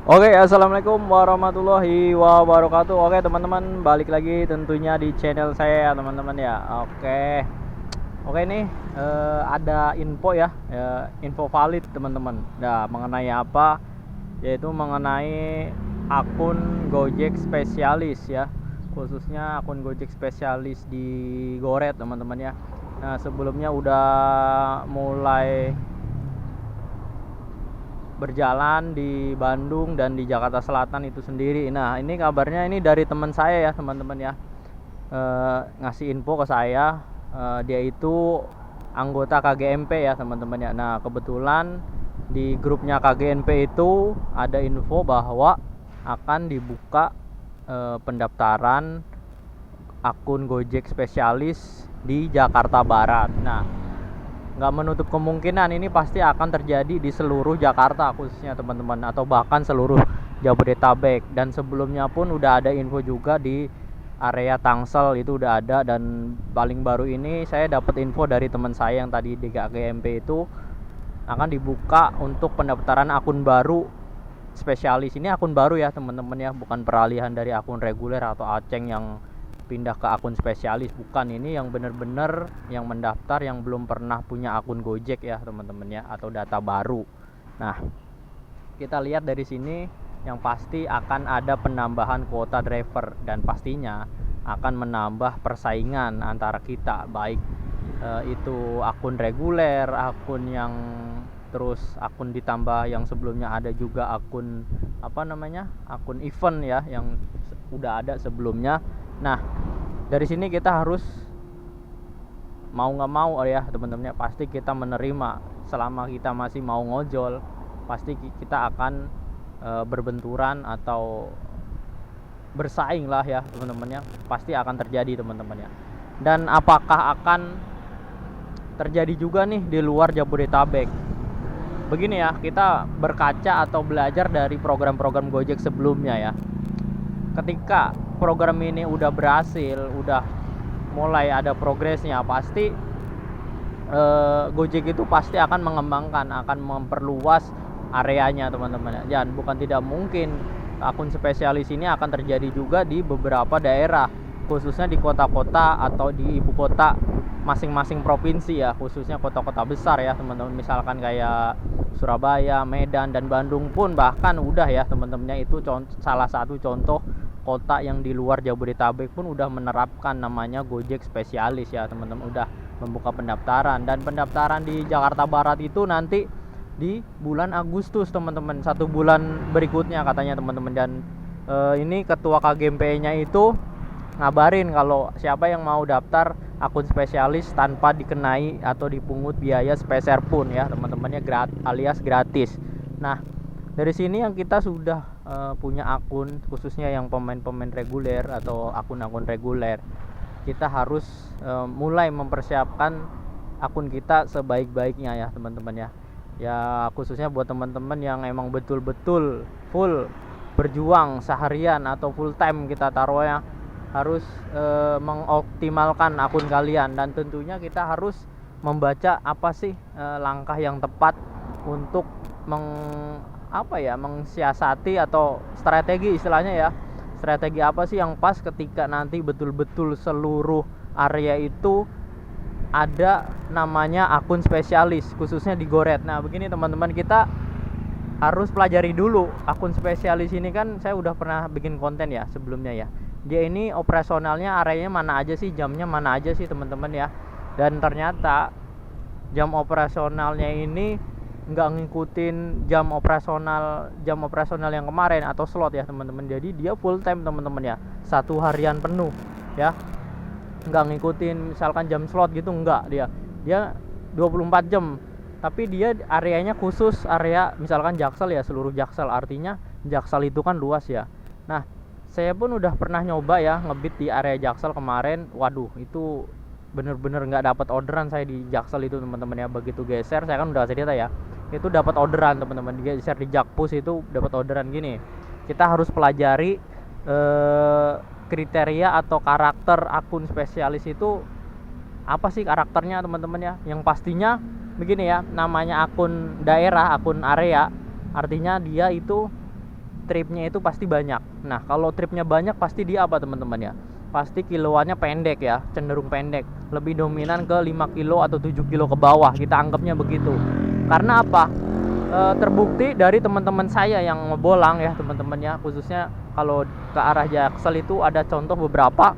Oke, assalamualaikum warahmatullahi wabarakatuh. Oke, teman-teman, balik lagi tentunya di channel saya ya, teman-teman ya. Oke nih, ada info ya, info valid teman-teman. Nah, mengenai apa? Yaitu mengenai akun Gojek spesialis ya, khususnya akun Gojek spesialis di Goret, teman-teman ya. Nah, sebelumnya udah mulai berjalan di Bandung dan di Jakarta Selatan itu sendiri. Nah, ini kabarnya ini dari teman saya ya, teman-teman ya. Ngasih info ke saya, dia itu anggota KGMP ya, teman-teman ya. Nah, kebetulan di grupnya KGNP itu ada info bahwa akan dibuka pendaftaran akun Gojek spesialis di Jakarta Barat. Nah, nggak menutup kemungkinan ini pasti akan terjadi di seluruh Jakarta khususnya, teman-teman, atau bahkan seluruh Jabodetabek. Dan sebelumnya pun udah ada info juga di area Tangsel itu udah ada. Dan paling baru ini saya dapat info dari teman saya yang tadi di KGMP itu akan dibuka untuk pendaftaran akun baru spesialis. Ini akun baru ya, teman-teman ya, bukan peralihan dari akun reguler atau aceng yang pindah ke akun spesialis. Bukan, ini yang bener-bener yang mendaftar yang belum pernah punya akun Gojek ya, teman-teman ya, atau data baru. Nah, kita lihat dari sini yang pasti akan ada penambahan kuota driver dan pastinya akan menambah persaingan antara kita, baik itu akun reguler, akun yang terus akun ditambah yang sebelumnya ada juga akun akun event ya yang udah ada sebelumnya. Nah, dari sini kita harus mau nggak mau ya, teman-teman ya, pasti kita menerima. Selama kita masih mau ngojol, pasti kita akan berbenturan atau bersaing lah ya, teman-teman ya, pasti akan terjadi, teman-teman ya. Dan apakah akan terjadi juga nih di luar Jabodetabek? Begini ya, kita berkaca atau belajar dari program-program Gojek sebelumnya ya. Ketika program ini udah berhasil, udah mulai ada progresnya, pasti Gojek itu pasti akan mengembangkan, akan memperluas areanya, teman-teman. Dan bukan tidak mungkin akun spesialis ini akan terjadi juga di beberapa daerah, khususnya di kota-kota atau di ibu kota masing-masing provinsi ya, khususnya kota-kota besar ya, teman-teman. Misalkan kayak Surabaya, Medan, dan Bandung pun bahkan udah ya, teman-temannya, itu salah satu contoh kota yang di luar Jabodetabek pun udah menerapkan namanya Gojek spesialis ya, teman-teman. Udah membuka pendaftaran, dan pendaftaran di Jakarta Barat itu nanti di bulan Agustus, teman-teman, 1 bulan berikutnya katanya, teman-teman. Dan ini ketua KGMP-nya itu ngabarin kalau siapa yang mau daftar akun spesialis tanpa dikenai atau dipungut biaya sepeser pun ya, teman-temannya, alias gratis. Nah, dari sini yang kita sudah punya akun, khususnya yang pemain-pemain reguler atau akun-akun reguler, kita harus mulai mempersiapkan akun kita sebaik-baiknya ya, teman-teman ya. Ya, khususnya buat teman-teman yang emang betul-betul full berjuang seharian atau full time kita taruh ya, harus mengoptimalkan akun kalian. Dan tentunya kita harus membaca apa sih langkah yang tepat untuk mengsiasati atau strategi, istilahnya ya, strategi apa sih yang pas ketika nanti betul-betul seluruh area itu ada namanya akun spesialis, khususnya di Goret. Nah, begini teman-teman, kita harus pelajari dulu akun spesialis ini. Kan saya udah pernah bikin konten ya sebelumnya ya, dia ini operasionalnya areanya mana aja sih, jamnya mana aja sih, teman-teman ya. Dan ternyata jam operasionalnya ini nggak ngikutin jam operasional yang kemarin atau slot ya, teman-teman. Jadi dia full time, teman-teman ya, 1 harian penuh ya, nggak ngikutin misalkan jam slot gitu, nggak. Dia 24 jam, tapi dia areanya khusus area misalkan Jaksel ya, seluruh Jaksel, artinya Jaksel itu kan luas ya. Nah, saya pun udah pernah nyoba ya ngebit di area Jaksel kemarin. Waduh, itu bener-bener nggak dapat orderan saya di Jaksel itu, teman-teman ya. Begitu geser, saya kan udah cerita ya, itu dapat orderan, teman-teman. Geser di Jakpus itu dapat orderan. Gini, kita harus pelajari kriteria atau karakter akun spesialis itu apa sih karakternya, teman-teman ya. Yang pastinya begini ya, namanya akun daerah, akun area, artinya dia itu tripnya itu pasti banyak. Nah, kalau tripnya banyak pasti dia apa teman-teman ya? Pasti kiloannya pendek ya, cenderung pendek. Lebih dominan ke 5 kilo atau 7 kilo ke bawah, kita anggapnya begitu. Karena apa? Terbukti dari teman-teman saya yang ngebolang ya teman-teman ya, khususnya kalau ke arah Jaksel itu ada contoh beberapa.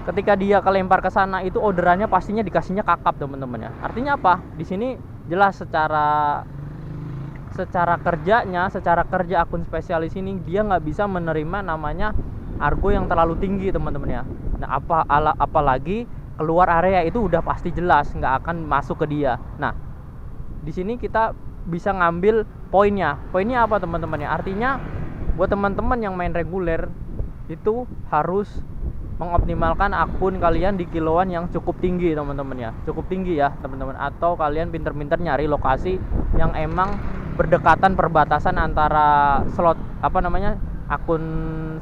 Ketika dia kelempar ke sana itu orderannya pastinya dikasihnya kakap teman-teman ya. Artinya apa? Di sini jelas secara kerja akun spesialis ini dia nggak bisa menerima namanya argo yang terlalu tinggi teman-teman ya. Nah apalagi keluar area itu udah pasti jelas nggak akan masuk ke dia. Nah di sini kita bisa ngambil poinnya apa teman-teman ya. Artinya buat teman-teman yang main reguler itu harus mengoptimalkan akun kalian di kiloan yang cukup tinggi teman-teman ya, cukup tinggi ya teman-teman. Atau kalian pinter-pinter nyari lokasi yang emang berdekatan perbatasan antara slot akun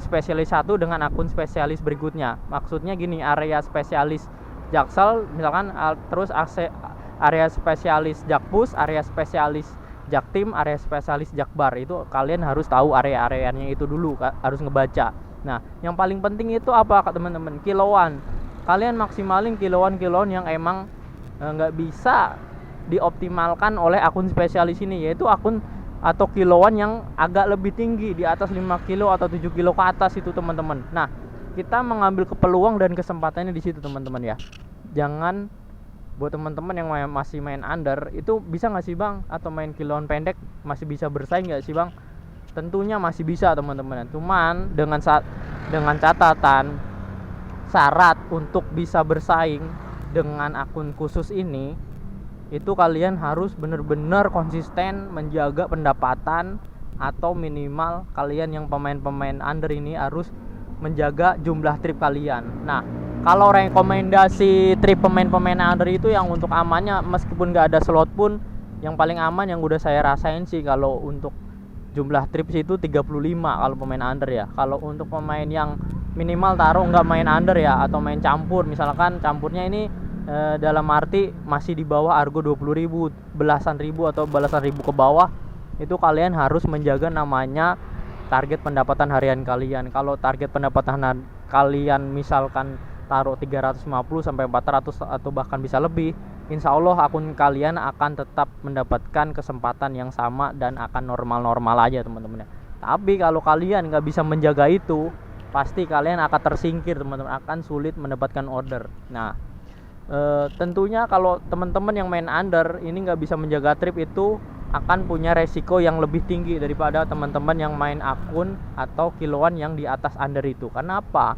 spesialis satu dengan akun spesialis berikutnya. Maksudnya gini, area spesialis Jaksel misalkan, terus area spesialis Jakpus, area spesialis Jaktim, area spesialis Jakbar, itu kalian harus tahu area-areanya itu dulu, harus ngebaca. Nah, yang paling penting itu apa teman-teman? Kiloan. Kalian maksimalin kiloan yang emang nggak bisa dioptimalkan oleh akun spesialis ini, yaitu akun atau kiloan yang agak lebih tinggi, di atas 5 kilo atau 7 kilo ke atas itu teman-teman. Nah, kita mengambil peluang dan kesempatannya di situ teman-teman ya. Jangan, buat teman-teman yang masih main under itu bisa nggak sih bang, atau main kiloan pendek masih bisa bersaing nggak sih bang? Tentunya masih bisa teman-teman. Cuman dengan catatan syarat untuk bisa bersaing dengan akun khusus ini, itu kalian harus benar-benar konsisten menjaga pendapatan, atau minimal kalian yang pemain-pemain under ini harus menjaga jumlah trip kalian. Nah, kalau rekomendasi trip pemain-pemain under itu yang untuk amannya, meskipun nggak ada slot pun, yang paling aman yang udah saya rasain sih kalau untuk jumlah trip itu 35 kalau pemain under ya. Kalau untuk pemain yang minimal taruh nggak main under ya, atau main campur, misalkan campurnya ini dalam arti masih di bawah argo 20.000, belasan ribu atau belasan ribu ke bawah, itu kalian harus menjaga namanya target pendapatan harian kalian. Kalau target pendapatan kalian misalkan taruh 350 sampai 400 atau bahkan bisa lebih, insya Allah akun kalian akan tetap mendapatkan kesempatan yang sama dan akan normal-normal aja teman-teman ya. Tapi kalau kalian nggak bisa menjaga itu, pasti kalian akan tersingkir teman-teman, akan sulit mendapatkan order. Nah, tentunya kalau teman-teman yang main under ini nggak bisa menjaga trip, itu akan punya resiko yang lebih tinggi daripada teman-teman yang main akun atau kiloan yang di atas under itu. Karena apa?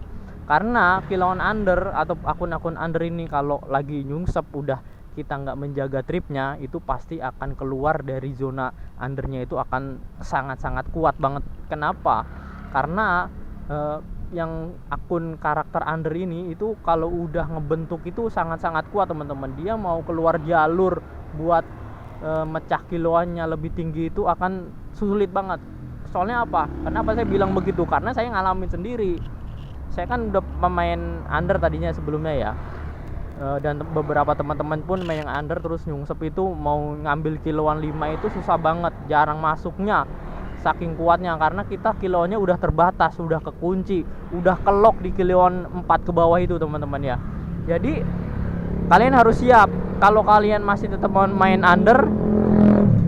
Karena kiloan under atau akun-akun under ini kalau lagi nyungsep, udah kita nggak menjaga tripnya, itu pasti akan keluar dari zona undernya, itu akan sangat-sangat kuat banget. Kenapa? Karena yang akun karakter under ini itu kalau udah ngebentuk itu sangat-sangat kuat teman-teman. Dia mau keluar jalur buat mecah kiloannya lebih tinggi itu akan sulit banget. Soalnya apa? Kenapa saya bilang begitu? Karena saya ngalamin sendiri. Saya kan udah pemain under tadinya sebelumnya ya, dan beberapa teman-teman pun main yang under terus nyungsep itu mau ngambil kiloan 5 itu susah banget, jarang masuknya saking kuatnya. Karena kita kiloannya udah terbatas, udah kekunci, udah kelok di kiloan 4 ke bawah itu teman-teman ya. Jadi kalian harus siap. Kalau kalian masih tetap main under,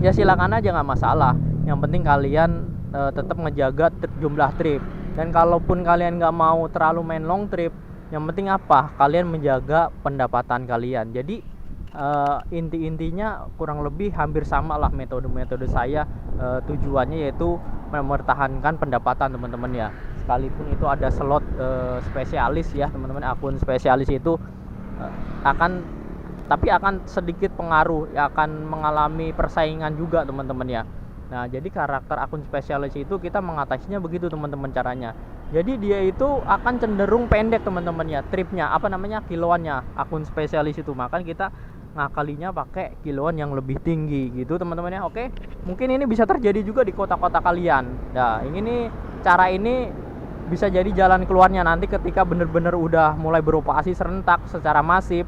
ya silakan aja, nggak masalah. Yang penting kalian tetap ngejaga jumlah trip. Dan kalaupun kalian nggak mau terlalu main long trip, yang penting apa? Kalian menjaga pendapatan kalian. Jadi inti-intinya kurang lebih hampir sama lah metode-metode saya. Tujuannya yaitu mempertahankan pendapatan teman-teman ya. Sekalipun itu ada slot spesialis ya teman-teman, akun spesialis itu akan sedikit pengaruh ya, akan mengalami persaingan juga teman-teman ya. Nah, jadi karakter akun spesialis itu kita mengatasinya begitu teman-teman caranya. Jadi dia itu akan cenderung pendek teman-teman ya, tripnya kiloannya akun spesialis itu. Maka kita ngakalinya pakai kiloan yang lebih tinggi gitu teman-teman ya. Oke, mungkin ini bisa terjadi juga di kota-kota kalian. Nah, cara ini bisa jadi jalan keluarnya nanti ketika bener-bener udah mulai beroperasi serentak secara masif.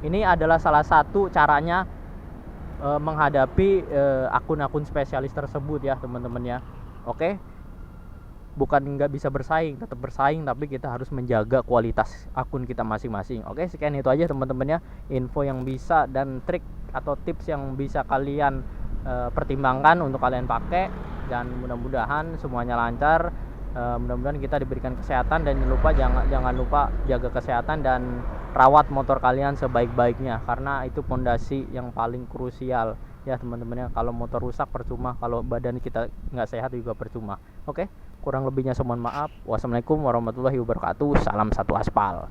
Ini adalah salah satu caranya menghadapi akun-akun spesialis tersebut ya teman-teman ya. Oke, bukan nggak bisa bersaing, tetap bersaing, tapi kita harus menjaga kualitas akun kita masing-masing. Oke, sekian itu aja teman-teman ya, info yang bisa dan trik atau tips yang bisa kalian pertimbangkan untuk kalian pakai, dan mudah-mudahan semuanya lancar. Mudah-mudahan kita diberikan kesehatan, dan jangan lupa jaga kesehatan dan rawat motor kalian sebaik-baiknya, karena itu pondasi yang paling krusial ya teman-teman ya. Kalau motor rusak percuma, kalau badan kita nggak sehat juga percuma. Oke, kurang lebihnya saya mohon maaf. Wassalamualaikum warahmatullahi wabarakatuh. Salam satu aspal.